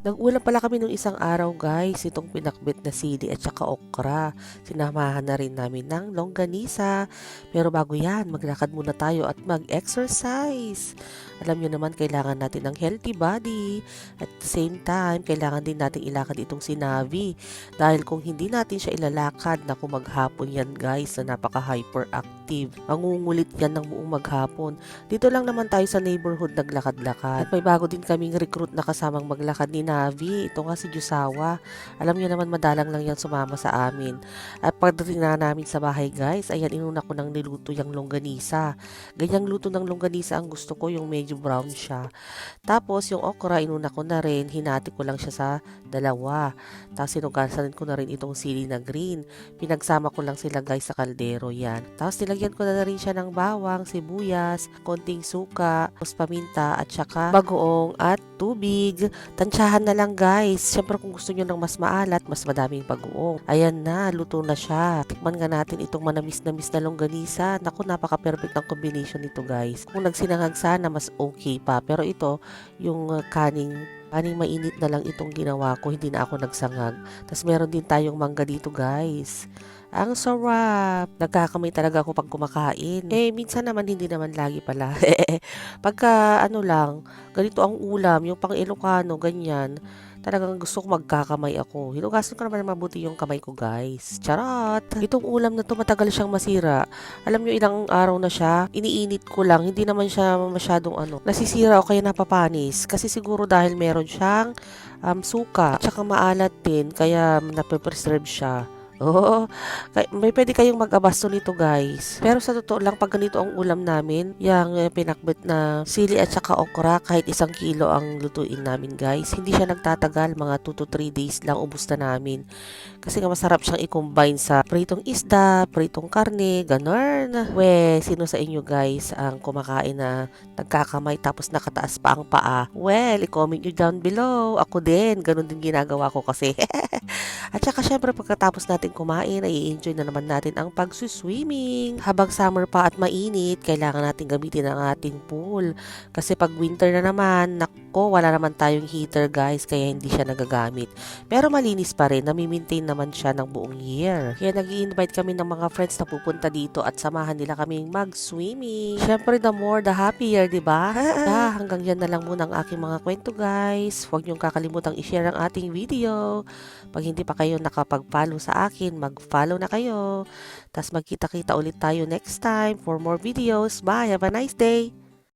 Nag-ulam pala kami nung isang araw guys, itong pinakbet na sili at saka okra. Sinamahan na rin namin ng longganisa. Pero bago yan, maglakad muna tayo at mag-exercise. Alam nyo naman, kailangan natin ng healthy body. At the same time, kailangan din natin ilakad itong sinabi. Dahil kung hindi natin siya ilalakad, naku maghapon yan guys na napaka-hyperactive. Mangungulit yan ng buong maghapon. Dito lang naman tayo sa neighborhood naglakad-lakad. At may bago din kaming recruit na kasamang maglakad ni Navi. Ito nga si Jusawa. Alam niyo naman madalang lang yan sumama sa amin. At pagdating na namin sa bahay guys, ayan inuna ko ng niluto yung longganisa. Ganyang luto ng longganisa ang gusto ko, yung medyo brown siya. Tapos yung okra inuna ko na rin, hinati ko lang siya sa dalawa. Tapos sinugasan ko na rin itong sili na green. Pinagsama ko lang sila guys sa kaldero yan. Tapos nilagyan ko na rin siya ng bawang, sibuyas, konting suka, tapos paminta at saka bagoong at tubig. Tansyahan na lang guys. Siyempre kung gusto nyo ng mas maalat, mas madaming bagoong. Ayan na, luto na siya. Tikman nga natin itong manamis-namis na longganisa. Naku, napaka-perfect ng combination nito guys. Kung nagsinangag sana, mas okay pa. Pero ito, yung kaning mainit na lang itong ginawa ko, hindi na ako nagsangag. Tapos meron din tayong mangga dito guys. Ang sarap! Nagkakamay talaga ako pag kumakain. Minsan naman, hindi naman lagi pala. Pagka, ganito ang ulam, yung pang Ilocano, ganyan, talagang gusto ko magkakamay ako. Hinugasan ko naman mabuti yung kamay ko, guys. Charot! Itong ulam na to, matagal siyang masira. Alam nyo, ilang araw na siya, iniinit ko lang, hindi naman siya masyadong nasisira o kaya napapanis. Kasi siguro dahil meron siyang suka, at saka maalat din, kaya nape-preserve siya. Oo, may pwede kayong mag-abasto nito guys. Pero sa totoo lang, pag ganito ang ulam namin, yung pinakbet na sili at saka okra, kahit 1 kilo ang lutuin namin guys. Hindi siya nagtatagal, mga 2 to 3 days lang ubos na namin. Kasi nga masarap siyang i-combine sa pritong isda, pritong karne, ganun. Sino sa inyo guys ang kumakain na nagkakamay tapos nakataas pa ang paa? I-comment nyo down below. Ako din, ganun din ginagawa ko kasi. At saka syempre pagkatapos natin kumain ay enjoy na naman natin ang pagsuswimming. Habang summer pa at mainit, kailangan natin gamitin ang ating pool. Kasi pag winter na naman, nako, wala naman tayong heater guys, kaya hindi siya nagagamit. Pero malinis pa rin, nami-maintain naman siya ng buong year. Kaya nag-i-invite kami ng mga friends na pupunta dito at samahan nila kaming mag-swimming. Syempre the more the happier, diba? Hanggang yan na lang muna ang aking mga kwento guys. Huwag niyong kakalimutang i-share ang ating video. Pag hindi pa kayo nakapag-follow sa akin, mag-follow na kayo. Tapos magkita-kita ulit tayo next time for more videos. Bye! Have a nice day!